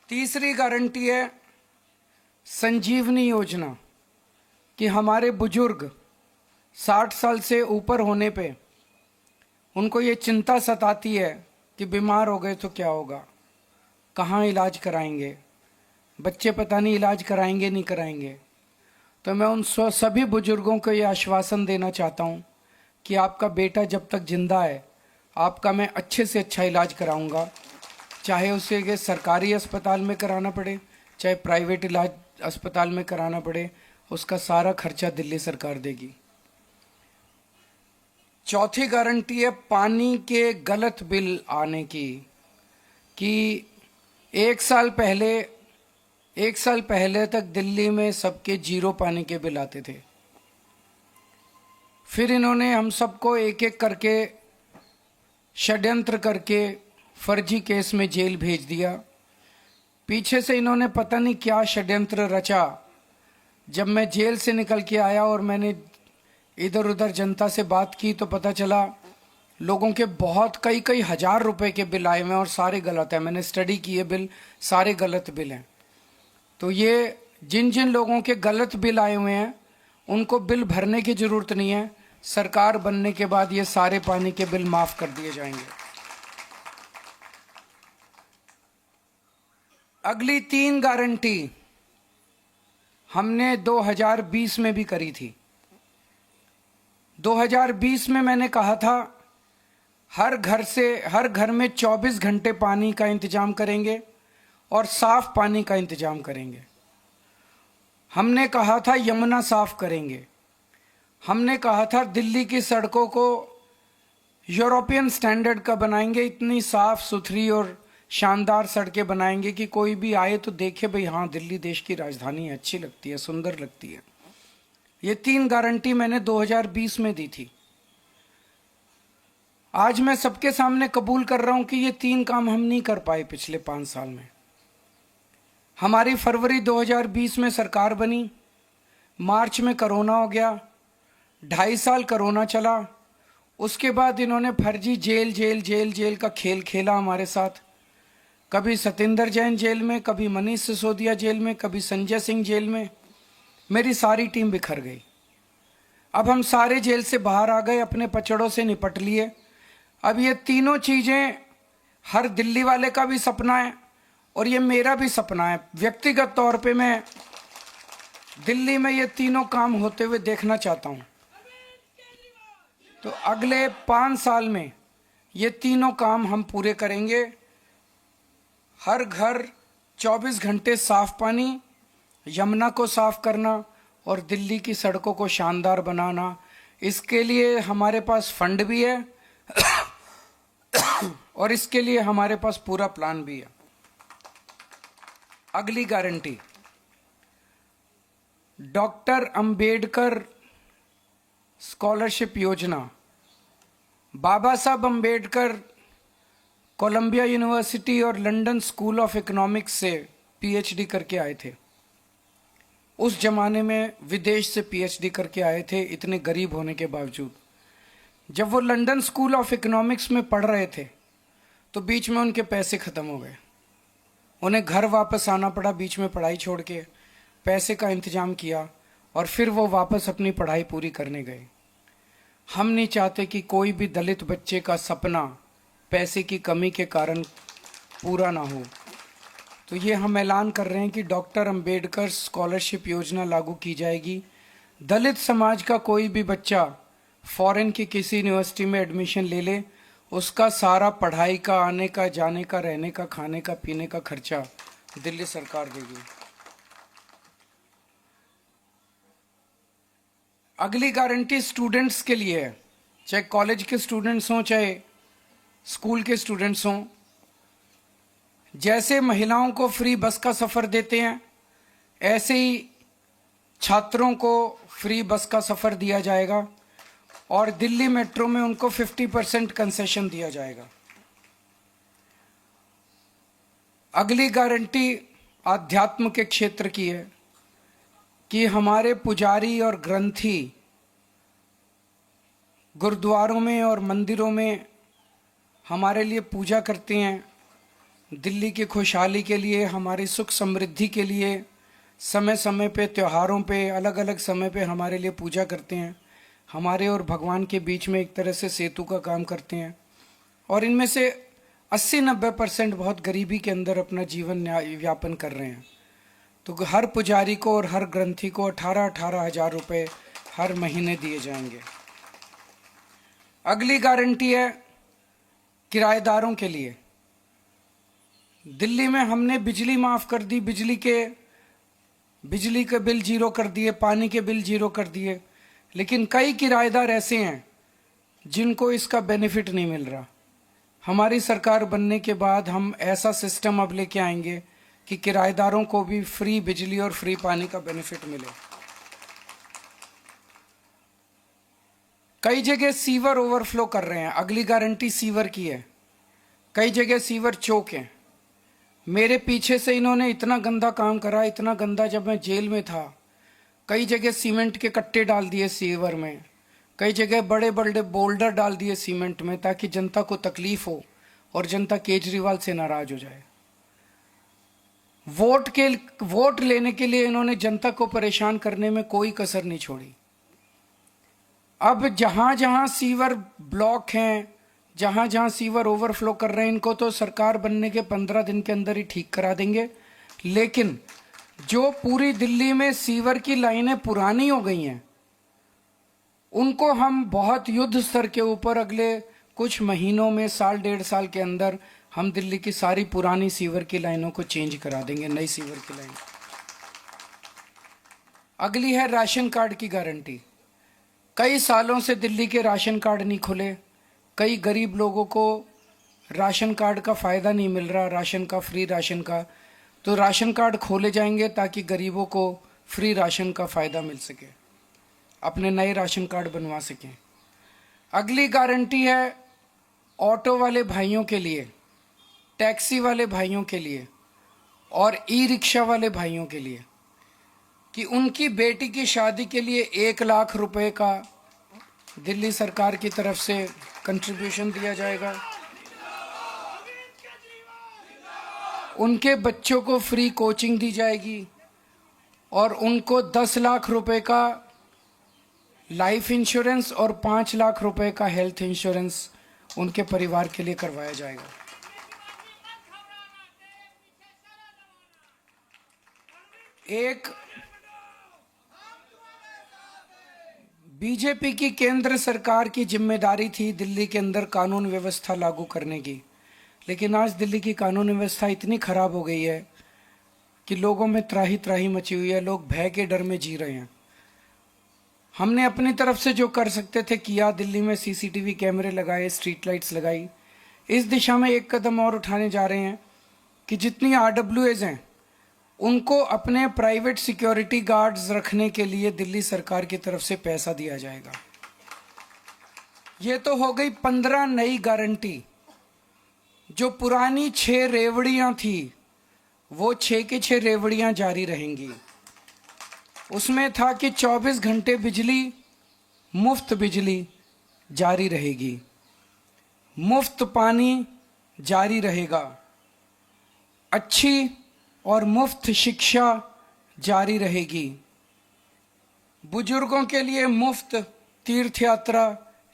तीसरी गारंटी है संजीवनी योजना कि हमारे बुजुर्ग 60 साल से ऊपर होने पे उनको ये चिंता सताती है कि बीमार हो गए तो क्या होगा, कहाँ इलाज कराएंगे, बच्चे पता नहीं इलाज कराएंगे नहीं कराएंगे। तो मैं उन सभी बुजुर्गों को ये आश्वासन देना चाहता हूँ कि आपका बेटा जब तक जिंदा है आपका मैं अच्छे से अच्छा इलाज कराऊंगा, चाहे उसे ये सरकारी अस्पताल में कराना पड़े चाहे प्राइवेट इलाज अस्पताल में कराना पड़े, उसका सारा खर्चा दिल्ली सरकार देगी। चौथी गारंटी है पानी के गलत बिल आने की, कि एक साल पहले तक दिल्ली में सबके जीरो पानी के बिल आते थे। फिर इन्होंने हम सबको एक एक करके षड्यंत्र करके फर्जी केस में जेल भेज दिया। पीछे से इन्होंने पता नहीं क्या षड्यंत्र रचा। जब मैं जेल से निकल के आया और मैंने इधर उधर जनता से बात की तो पता चला लोगों के बहुत कई हजार रुपए के बिल आए हुए हैं और सारे गलत हैं। मैंने स्टडी की है, बिल सारे गलत बिल हैं। तो ये जिन जिन लोगों के गलत बिल आए हुए हैं उनको बिल भरने की जरूरत नहीं है, सरकार बनने के बाद ये सारे पानी के बिल माफ कर दिए जाएंगे। अगली 3 गारंटी हमने 2020 में भी करी थी। 2020 में मैंने कहा था हर घर में 24 घंटे पानी का इंतजाम करेंगे और साफ पानी का इंतजाम करेंगे। हमने कहा था यमुना साफ करेंगे। हमने कहा था दिल्ली की सड़कों को यूरोपियन स्टैंडर्ड का बनाएंगे, इतनी साफ सुथरी और शानदार सड़कें बनाएंगे कि कोई भी आए तो देखे भाई हाँ दिल्ली देश की राजधानी है, अच्छी लगती है, सुंदर लगती है। ये 3 गारंटी मैंने 2020 में दी थी। आज मैं सबके सामने कबूल कर रहा हूं कि ये 3 काम हम नहीं कर पाए पिछले 5 साल में। हमारी फरवरी 2020 में सरकार बनी, मार्च में कोरोना हो गया, 2.5 साल कोरोना चला। उसके बाद इन्होंने फर्जी जेल का खेल खेला हमारे साथ। कभी सतेंद्र जैन जेल में, कभी मनीष सिसोदिया जेल में, कभी संजय सिंह जेल में। मेरी सारी टीम बिखर गई। अब हम सारे जेल से बाहर आ गए, अपने पचड़ों से निपट लिए। अब ये तीनों चीजें हर दिल्ली वाले का भी सपना है और ये मेरा भी सपना है। व्यक्तिगत तौर पे मैं दिल्ली में ये तीनों काम होते हुए देखना चाहता हूं। तो अगले 5 साल में ये तीनों काम हम पूरे करेंगे। हर घर 24 घंटे साफ पानी, यमुना को साफ करना और दिल्ली की सड़कों को शानदार बनाना। इसके लिए हमारे पास फंड भी है और इसके लिए हमारे पास पूरा प्लान भी है। अगली गारंटी डॉक्टर अंबेडकर स्कॉलरशिप योजना। बाबा साहब अंबेडकर कोलंबिया यूनिवर्सिटी और लंदन स्कूल ऑफ इकोनॉमिक्स से पीएचडी करके आए थे। उस जमाने में विदेश से पीएचडी करके आए थे, इतने गरीब होने के बावजूद। जब वो लंदन स्कूल ऑफ इकोनॉमिक्स में पढ़ रहे थे तो बीच में उनके पैसे खत्म हो गए। उन्हें घर वापस आना पड़ा, बीच में पढ़ाई छोड़ के पैसे का इंतजाम किया और फिर वो वापस अपनी पढ़ाई पूरी करने गए। हम नहीं चाहते कि कोई भी दलित बच्चे का सपना पैसे की कमी के कारण पूरा ना हो। तो ये हम ऐलान कर रहे हैं कि डॉक्टर अंबेडकर स्कॉलरशिप योजना लागू की जाएगी। दलित समाज का कोई भी बच्चा फॉरेन की किसी यूनिवर्सिटी में एडमिशन ले ले, उसका सारा पढ़ाई का, आने का, जाने का, रहने का, खाने का, पीने का खर्चा दिल्ली सरकार देगी। अगली गारंटी स्टूडेंट्स के लिए है, चाहे कॉलेज के स्टूडेंट्स हों चाहे स्कूल के स्टूडेंट्स हों। जैसे महिलाओं को फ्री बस का सफ़र देते हैं ऐसे ही छात्रों को फ्री बस का सफ़र दिया जाएगा और दिल्ली मेट्रो में उनको 50% कंसेशन दिया जाएगा। अगली गारंटी आध्यात्म के क्षेत्र की है कि हमारे पुजारी और ग्रंथी गुरुद्वारों में और मंदिरों में हमारे लिए पूजा करते हैं दिल्ली की खुशहाली के लिए, हमारी सुख समृद्धि के लिए समय समय पे, त्योहारों पे, अलग अलग समय पे हमारे लिए पूजा करते हैं। हमारे और भगवान के बीच में एक तरह से सेतु का काम करते हैं। और इनमें से 80-90% बहुत गरीबी के अंदर अपना जीवन व्यापन कर रहे हैं। तो हर पुजारी को और हर ग्रंथी को 18-18 हज़ार रुपये हर महीने दिए जाएंगे। अगली गारंटी है किराएदारों के लिए। दिल्ली में हमने बिजली माफ़ कर दी, बिजली के बिल जीरो कर दिए, पानी के बिल जीरो कर दिए, लेकिन कई किराएदार ऐसे हैं जिनको इसका बेनिफिट नहीं मिल रहा। हमारी सरकार बनने के बाद हम ऐसा सिस्टम अब लेके आएंगे कि किराएदारों को भी फ्री बिजली और फ्री पानी का बेनिफिट मिले। कई जगह सीवर ओवरफ्लो कर रहे हैं, अगली गारंटी सीवर की है। कई जगह सीवर चौक हैं। मेरे पीछे से इन्होंने इतना गंदा काम करा, इतना गंदा, जब मैं जेल में था कई जगह सीमेंट के कट्टे डाल दिए सीवर में, कई जगह बड़े बड़े बोल्डर डाल दिए सीमेंट में, ताकि जनता को तकलीफ हो और जनता केजरीवाल से नाराज हो जाए। वोट लेने के लिए इन्होंने जनता को परेशान करने में कोई कसर नहीं छोड़ी। अब जहां जहां सीवर ब्लॉक हैं, जहां जहां सीवर ओवरफ्लो कर रहे हैं, इनको तो सरकार बनने के 15 दिन के अंदर ही ठीक करा देंगे। लेकिन जो पूरी दिल्ली में सीवर की लाइनें पुरानी हो गई हैं, उनको हम बहुत युद्ध स्तर के ऊपर अगले कुछ महीनों में, साल 1.5 साल के अंदर हम दिल्ली की सारी पुरानी सीवर की लाइनों को चेंज करा देंगे, नई सीवर की लाइन। अगली है राशन कार्ड की गारंटी। कई सालों से दिल्ली के राशन कार्ड नहीं खुले, कई गरीब लोगों को राशन कार्ड का फ़ायदा नहीं मिल रहा, राशन का, फ्री राशन का। तो राशन कार्ड खोले जाएंगे ताकि गरीबों को फ्री राशन का फ़ायदा मिल सके, अपने नए राशन कार्ड बनवा सकें। अगली गारंटी है ऑटो वाले भाइयों के लिए, टैक्सी वाले भाइयों के लिए और ई रिक्शा वाले भाइयों के लिए कि उनकी बेटी की शादी के लिए 1 लाख रुपए का दिल्ली सरकार की तरफ से कंट्रीब्यूशन दिया जाएगा। उनके बच्चों को फ्री कोचिंग दी जाएगी और उनको 10 लाख रुपए का लाइफ इंश्योरेंस और 5 लाख रुपए का हेल्थ इंश्योरेंस उनके परिवार के लिए करवाया जाएगा। एक बीजेपी की केंद्र सरकार की जिम्मेदारी थी दिल्ली के अंदर कानून व्यवस्था लागू करने की, लेकिन आज दिल्ली की कानून व्यवस्था इतनी खराब हो गई है कि लोगों में त्राही त्राही मची हुई है, लोग भय के डर में जी रहे हैं। हमने अपनी तरफ से जो कर सकते थे किया, दिल्ली में सीसीटीवी कैमरे लगाए, स्ट्रीट लाइट्स लगाई। इस दिशा में एक कदम और उठाने जा रहे हैं कि जितनी आरडब्ल्यूएज हैं उनको अपने प्राइवेट सिक्योरिटी गार्ड्स रखने के लिए दिल्ली सरकार की तरफ से पैसा दिया जाएगा। ये तो हो गई 15 नई गारंटी। जो पुरानी 6 रेवड़ियां थी वो 6 की 6 रेवड़ियां जारी रहेंगी। उसमें था कि 24 घंटे बिजली, मुफ्त बिजली जारी रहेगी, मुफ्त पानी जारी रहेगा, अच्छी और मुफ्त शिक्षा जारी रहेगी, बुजुर्गों के लिए मुफ्त तीर्थ यात्रा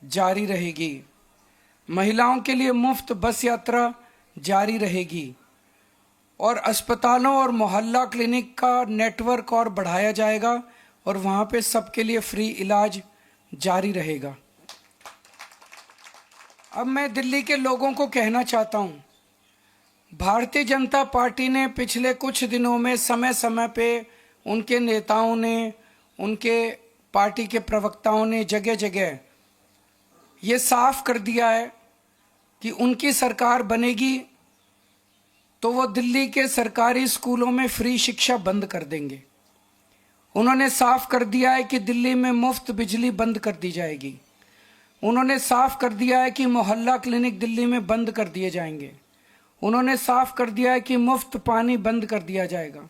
जारी रहेगी, महिलाओं के लिए मुफ्त बस यात्रा जारी रहेगी और अस्पतालों और मोहल्ला क्लिनिक का नेटवर्क और बढ़ाया जाएगा और वहाँ पे सबके लिए फ्री इलाज जारी रहेगा। अब मैं दिल्ली के लोगों को कहना चाहता हूँ, भारतीय जनता पार्टी ने पिछले कुछ दिनों में समय समय पे उनके नेताओं ने, उनके पार्टी के प्रवक्ताओं ने जगह जगह ये साफ कर दिया है कि उनकी सरकार बनेगी तो वो दिल्ली के सरकारी स्कूलों में फ्री शिक्षा बंद कर देंगे। उन्होंने साफ कर दिया है कि दिल्ली में मुफ्त बिजली बंद कर दी जाएगी। उन्होंने साफ कर दिया है कि मोहल्ला क्लिनिक दिल्ली में बंद कर दिए जाएंगे। उन्होंने साफ कर दिया है कि मुफ्त पानी बंद कर दिया जाएगा।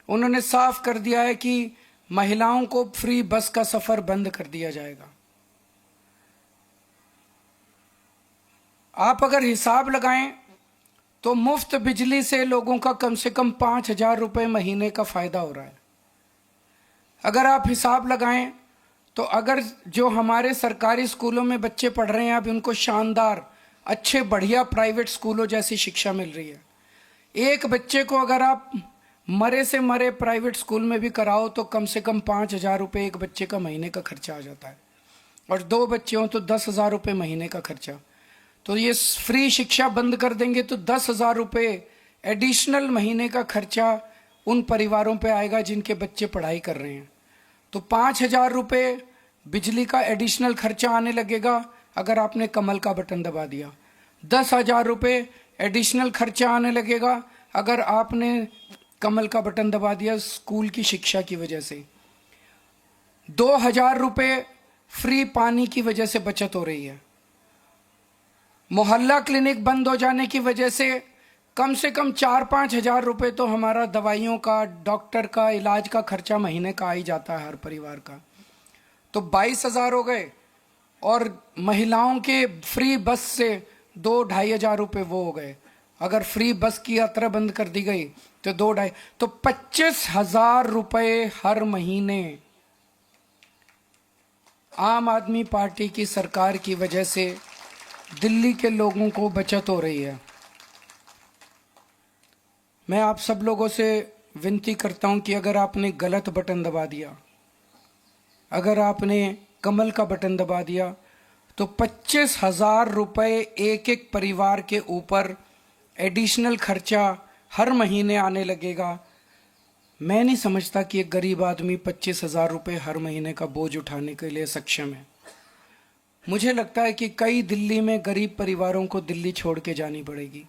उन्होंने साफ कर दिया है कि महिलाओं को फ्री बस का सफर बंद कर दिया जाएगा। आप अगर हिसाब लगाएं तो मुफ्त बिजली से लोगों का कम से कम 5,000 रुपये महीने का फायदा हो रहा है। अगर आप हिसाब लगाएं तो अगर जो हमारे सरकारी स्कूलों में बच्चे पढ़ रहे हैं अब उनको शानदार अच्छे बढ़िया प्राइवेट स्कूलों जैसी शिक्षा मिल रही है। एक बच्चे को अगर आप मरे से मरे प्राइवेट स्कूल में भी कराओ तो कम से कम 5,000 रुपये एक बच्चे का महीने का खर्चा आ जाता है, और 2 बच्चे हों तो 10,000 रुपये महीने का खर्चा। तो ये फ्री शिक्षा बंद कर देंगे तो 10,000 रुपये एडिशनल महीने का खर्चा उन परिवारों पे आएगा जिनके बच्चे पढ़ाई कर रहे हैं। तो 5,000 रुपये बिजली का एडिशनल खर्चा आने लगेगा अगर आपने कमल का बटन दबा दिया। 10,000 रुपये एडिशनल खर्चा आने लगेगा अगर आपने कमल का बटन दबा दिया स्कूल की शिक्षा की वजह से। 2,000 रुपये फ्री पानी की वजह से बचत हो रही है। मोहल्ला क्लिनिक बंद हो जाने की वजह से कम 4-5 हजार रुपये तो हमारा दवाइयों का, डॉक्टर का, इलाज का खर्चा महीने का आ ही जाता है हर परिवार का। तो 22,000 हो गए, और महिलाओं के फ्री बस से 2-2.5 हजार रुपये वो हो गए। अगर फ्री बस की यात्रा बंद कर दी गई तो 2-2.5, तो 25,000 रुपये हर महीने आम आदमी पार्टी की सरकार की वजह से दिल्ली के लोगों को बचत हो रही है। मैं आप सब लोगों से विनती करता हूं कि अगर आपने गलत बटन दबा दिया, अगर आपने कमल का बटन दबा दिया, तो 25,000 रुपये एक एक परिवार के ऊपर एडिशनल खर्चा हर महीने आने लगेगा। मैं नहीं समझता कि एक गरीब आदमी 25,000 रुपये हर महीने का बोझ उठाने के लिए सक्षम है। मुझे लगता है कि कई दिल्ली में गरीब परिवारों को दिल्ली छोड़ के जानी पड़ेगी।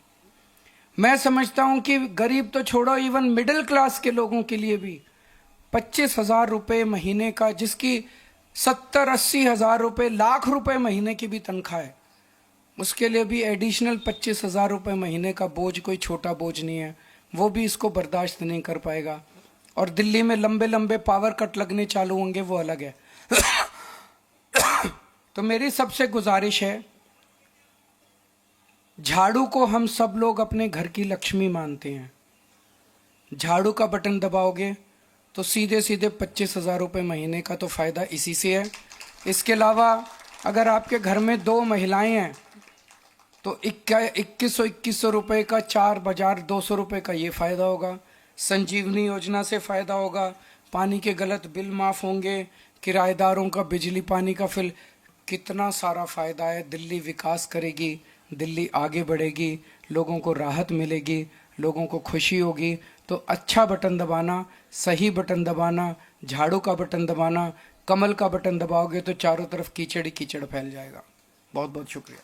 मैं समझता हूं कि गरीब तो छोड़ो, इवन मिडिल क्लास के लोगों के लिए भी 25,000 रुपये महीने का, जिसकी 70-80 हजार रुपये, लाख रुपए महीने की भी तनख्वाह है, उसके लिए भी एडिशनल 25,000 रुपये महीने का बोझ कोई छोटा बोझ नहीं है। वो भी इसको बर्दाश्त नहीं कर पाएगा। और दिल्ली में लंबे लंबे पावर कट लगने चालू होंगे, वो अलग है। तो मेरी सबसे गुजारिश है, झाड़ू को हम सब लोग अपने घर की लक्ष्मी मानते हैं। झाड़ू का बटन दबाओगे तो सीधे सीधे 25,000 रुपये महीने का तो फायदा इसी से है। इसके अलावा अगर आपके घर में 2 महिलाएं हैं तो 2100 रुपये का 4,200 रुपये का ये फायदा होगा। संजीवनी योजना से फायदा होगा, पानी के गलत बिल माफ होंगे, किराएदारों का बिजली पानी का बिल, कितना सारा फायदा है। दिल्ली विकास करेगी, दिल्ली आगे बढ़ेगी, लोगों को राहत मिलेगी, लोगों को खुशी होगी। तो अच्छा बटन दबाना, सही बटन दबाना, झाड़ू का बटन दबाना, कमल का बटन दबाओगे तो चारों तरफ कीचड़ ही कीचड़ फैल जाएगा। बहुत बहुत शुक्रिया।